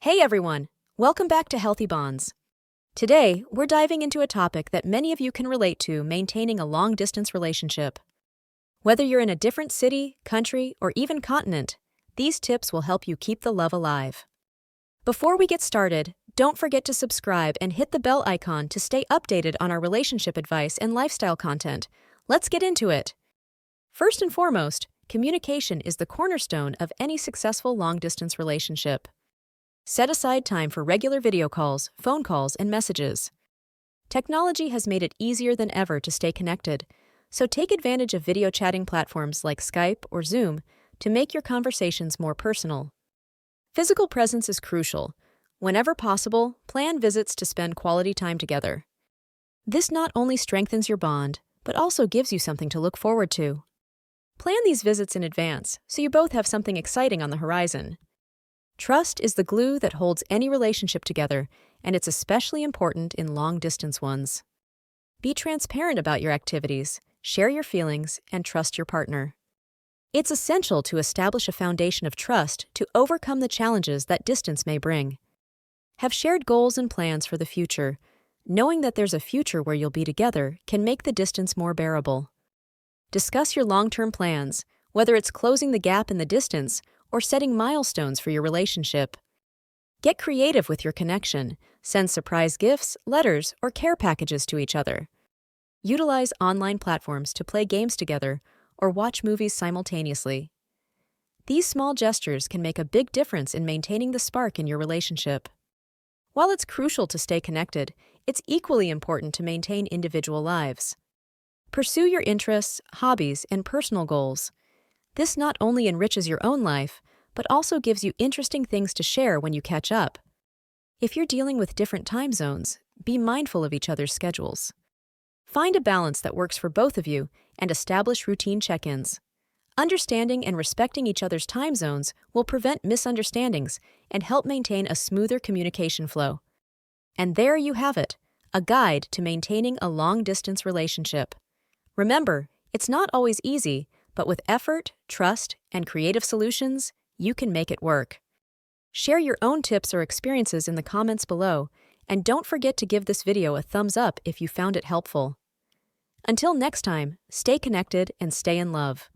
Hey everyone! Welcome back to Healthy Bonds. Today, we're diving into a topic that many of you can relate to: maintaining a long-distance relationship. Whether you're in a different city, country, or even continent, these tips will help you keep the love alive. Before we get started, don't forget to subscribe and hit the bell icon to stay updated on our relationship advice and lifestyle content. Let's get into it. First and foremost, communication is the cornerstone of any successful long-distance relationship. Set aside time for regular video calls, phone calls, and messages. Technology has made it easier than ever to stay connected, so take advantage of video chatting platforms like Skype or Zoom to make your conversations more personal. Physical presence is crucial. Whenever possible, plan visits to spend quality time together. This not only strengthens your bond, but also gives you something to look forward to. Plan these visits in advance so you both have something exciting on the horizon. Trust is the glue that holds any relationship together, and it's especially important in long-distance ones. Be transparent about your activities, share your feelings, and trust your partner. It's essential to establish a foundation of trust to overcome the challenges that distance may bring. Have shared goals and plans for the future. Knowing that there's a future where you'll be together can make the distance more bearable. Discuss your long-term plans, whether it's closing the gap in the distance or setting milestones for your relationship. Get creative with your connection. Send surprise gifts, letters, or care packages to each other. Utilize online platforms to play games together or watch movies simultaneously. These small gestures can make a big difference in maintaining the spark in your relationship. While it's crucial to stay connected, it's equally important to maintain individual lives. Pursue your interests, hobbies, and personal goals. This not only enriches your own life, but also gives you interesting things to share when you catch up. If you're dealing with different time zones, be mindful of each other's schedules. Find a balance that works for both of you and establish routine check-ins. Understanding and respecting each other's time zones will prevent misunderstandings and help maintain a smoother communication flow. And there you have it, a guide to maintaining a long-distance relationship. Remember, it's not always easy, but with effort, trust, and creative solutions, you can make it work. Share your own tips or experiences in the comments below, and don't forget to give this video a thumbs up if you found it helpful. Until next time, stay connected and stay in love.